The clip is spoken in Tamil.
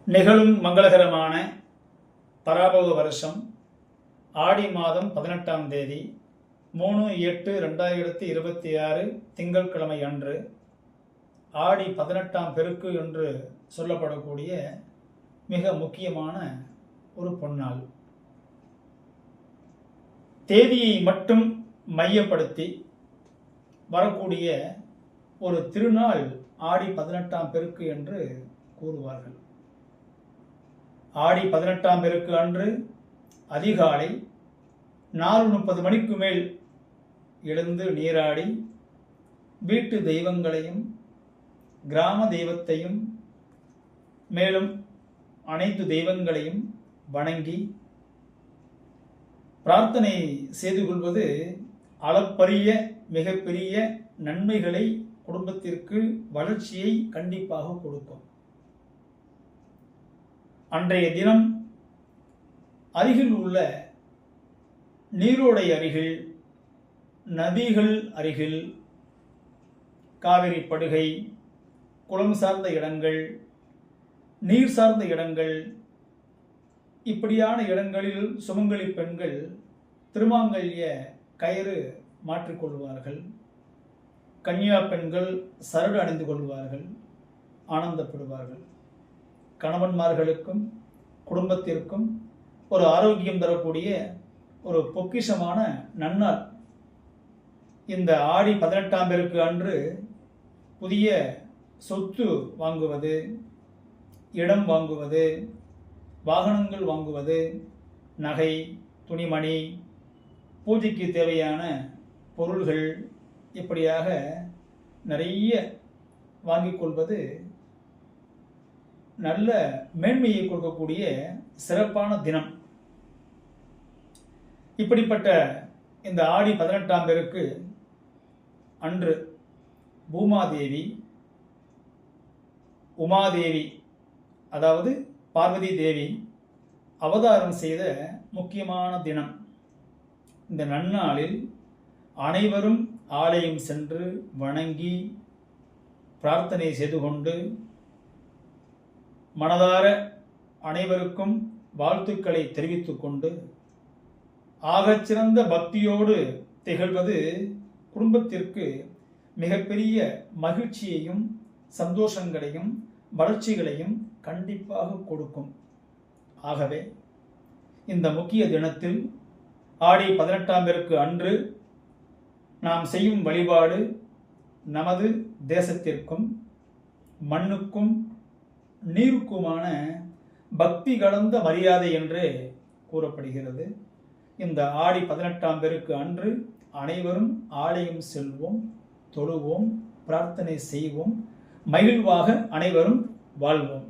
நிகழும் மங்களகரமான பராபவ வருஷம் ஆடி மாதம் 18ஆம் தேதி 3/8/2026 திங்கட்கிழமை அன்று ஆடி 18ஆம் பெருக்கு என்று சொல்லப்படக்கூடிய மிக முக்கியமான ஒரு பொன்னாள். தேதியை மட்டும் மையப்படுத்தி வரக்கூடிய ஒரு திருநாள் ஆடி 18ஆம் பெருக்கு என்று கூறுவார்கள். ஆடி 18ஆம் பெருக்கு அன்று அதிகாலை 4:30 மணிக்கு மேல் எழுந்து நீராடி வீட்டு தெய்வங்களையும் கிராம தெய்வத்தையும் மேலும் அனைத்து தெய்வங்களையும் வணங்கி பிரார்த்தனை செய்து கொள்வது அளப்பரிய மிகப்பெரிய நன்மைகளை குடும்பத்திற்கு வளர்ச்சியை கண்டிப்பாக கொடுக்கும். அன்றைய தினம் அருகில் உள்ள நீரோடை அருகில், நதிகள் அருகில், காவிரி படுகை, குளம் சார்ந்த இடங்கள், நீர் சார்ந்த இடங்கள், இப்படியான இடங்களில் சுமங்கலி பெண்கள் திருமாங்கல்ய கயிறு மாற்றிக்கொள்வார்கள். கன்னியா பெண்கள் சரடு அணிந்து கொள்வார்கள், ஆனந்தப்படுவார்கள். கணவன்மார்களுக்கும் குடும்பத்திற்கும் ஒரு ஆரோக்கியம் தரக்கூடிய ஒரு பொக்கிஷமான நன்னாள். இந்த ஆடி 18ஆம் பெருக்கு அன்று புதிய சொத்து வாங்குவது, இடம் வாங்குவது, வாகனங்கள் வாங்குவது, நகை, துணிமணி, பூஜைக்கு தேவையான பொருள்கள், இப்படியாக நிறைய வாங்கிக் கொள்வது நல்ல மேன்மையை கொடுக்கக்கூடிய சிறப்பான தினம். இப்படிப்பட்ட இந்த ஆடி 18ஆம் பெருக்கு அன்று பூமாதேவி, உமாதேவி, அதாவது பார்வதி தேவி அவதாரம் செய்த முக்கியமான தினம். இந்த நன்னாளில் அனைவரும் ஆலயம் சென்று வணங்கி பிரார்த்தனை செய்து கொண்டு மனதார அனைவருக்கும் வாழ்த்துக்களை தெரிவித்துக் கொண்டு ஆகச்சிறந்த பக்தியோடு திகழ்வது குடும்பத்திற்கு மிகப்பெரிய மகிழ்ச்சியையும் சந்தோஷங்களையும் வளர்ச்சிகளையும் கண்டிப்பாக கொடுக்கும். ஆகவே இந்த முக்கிய தினத்தில் ஆடி 18ஆம் பெருக்கு அன்று நாம் செய்யும் வழிபாடு நமது தேசத்திற்கும் மண்ணுக்கும் நீருக்குமான பக்தி கலந்த மரியாதை என்றே கூறப்படுகிறது. இந்த ஆடி 18ஆம் பெருக்கு அன்று அனைவரும் ஆலயம் செல்வோம், தொழுவோம், பிரார்த்தனை செய்வோம், மகிழ்வாக அனைவரும் வாழ்வோம்.